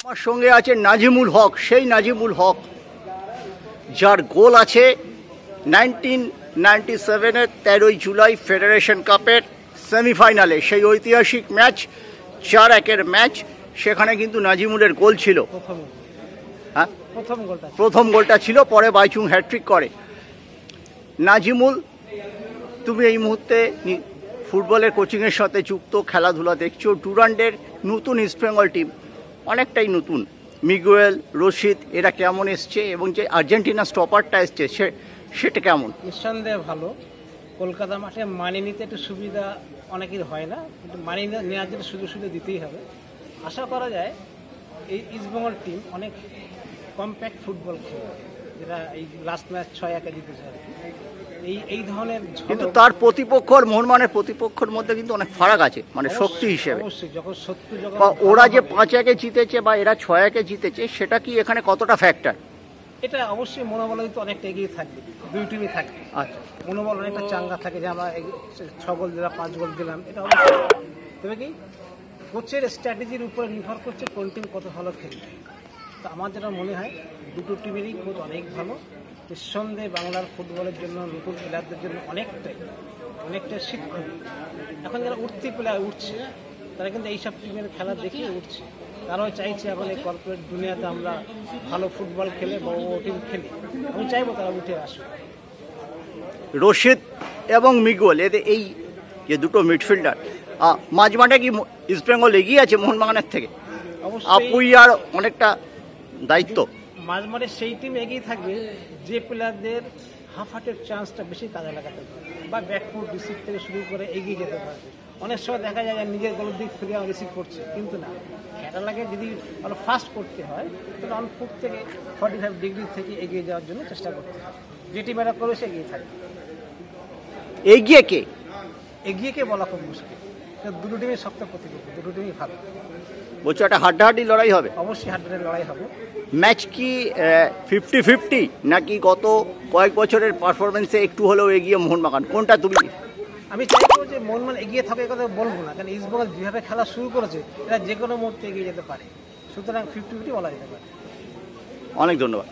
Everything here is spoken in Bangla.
আমার সঙ্গে আছে নাজিমুল হক, সেই নাজিমুল হক যার গোল আছে 1997-এর 13ই জুলাই ফেডারেশন কাপের সেমিফাইনালে, সেই ঐতিহাসিক ম্যাচ 4-1 ম্যাচ। সেখানে কিন্তু নাজিমুলের গোল ছিল, হ্যাঁ প্রথম গোলটা ছিল, পরে বাইচুং হ্যাট্রিক করে। নাজিমুল, তুমি এই মুহূর্তে ফুটবলের কোচিংয়ের সাথে যুক্ত, খেলাধুলা দেখছো, ডুরান্ডের নতুন ইস্টবেঙ্গল টিম অনেকটাই নতুন, মিগুয়েল, রশিদ এরা কেমন এসছে, এবং যে আর্জেন্টিনা স্টপারটা এসছে সেটা কেমন? নিঃসন্দেহে ভালো। কলকাতা মাঠে মানিয়ে নিতে একটু সুবিধা অনেকের হয় না, কিন্তু মানিয়ে নেওয়ার জন্য সুযোগ দিতেই হবে। আশা করা যায় এই ইস্টবেঙ্গল টিম অনেক কম্প্যাক্ট ফুটবল খেলে, যেটা এই লাস্ট ম্যাচ 6-1 জিতেছে আর কি। এই ধরনের, কিন্তু তার প্রতিপক্ষ আর মোহনবাগানের প্রতিপক্ষের মধ্যে কিন্তু অনেক ফারাক আছে, মানে শক্তি হিসেবে। অবশ্যই, যখন ওরা যে 5-1 জিতেছে বা এরা 6-1 জিতেছে, সেটা কি এখানে কতটা ফ্যাক্টর? এটা অবশ্যই মনোবল কিন্তু অনেকটা এগিয়ে থাকবে, দুই টিমই থাকবে। আচ্ছা, মনোবল অনেকটা চাঙ্গা থাকে যে আমরা 6 গোল দিলাম, 5 গোল দিলাম, এটা অবশ্যই। তবে কি কোচের স্ট্র্যাটেজির উপরে নির্ভর করছে কোন টিম কত ভালো খেলবে। তো আমার যেটা মনে হয় দুটো টিমেরই কোচ অনেক ভালো। নিঃসন্দেহে বাংলার ফুটবলের জন্য, নতুন প্লেয়ারদের জন্য অনেকটাই শিক্ষণ। এখন যারা উঠতি প্লেয়ার উঠছে, তারা কিন্তু এইসব টিমের খেলা দেখে উঠছে। তারাও চাইছে এখন এই কর্পোরেট দুনিয়াতে আমরা ভালো ফুটবল খেলে, বড় টিম খেলি। আমি চাইবো তারা উঠে আসুক। রশিদ এবং মিগুয়েল, এদের এই যে দুটো মিডফিল্ডার, মাঝমাঠে কি ইস্টবেঙ্গল এগিয়ে আছে মোহনবাগানের থেকে? আপুইয়ার অনেকটা দায়িত্ব। মাঝমাঠে সেই টিম এগিয়ে থাকবে যে প্লেয়ারদের হাফ হার্টের চান্সটা বেশি কাজে লাগাতে পারে, বা ব্যাকফুট রিসিভ থেকে শুরু করে এগিয়ে যেতে পারবে। অনেক সময় দেখা যায় নিজের গোলের দিক থেকে রিসিভ করছে, কিন্তু না, এটা লাগে যদি আরো ফাস্ট করতে হয় তাহলে অন ফুট থেকে 45 ডিগ্রি থেকে এগিয়ে যাওয়ার জন্য চেষ্টা করতে হয়। যে টিম এটা করবে সে এগিয়ে থাকবে। এগিয়ে কে বলা খুব মুশকিল, দুটো টিমই শক্ত প্রতিপক্ষ, দুটো টিমই ভালো। বলছো একটা হাড্ডাহাড্ডি লড়াই হবে? অবশ্যই হাড্ডাহাড্ডি লড়াই হবে। ম্যাচ কি 50-50 নাকি গত কয়েক বছরের পারফরমেন্সে একটু হলেও এগিয়ে মোহনবাগান, কোনটা তুমি? আমি চাইবো যে মোহনবাগান এগিয়ে থাকে, কথা বলবো না, কারণ ইস্টবেঙ্গল যেভাবে খেলা শুরু করেছে এরা যে কোনো মুহূর্তে এগিয়ে যেতে পারে, সুতরাং 50-50 বলা যেতে পারে। অনেক ধন্যবাদ।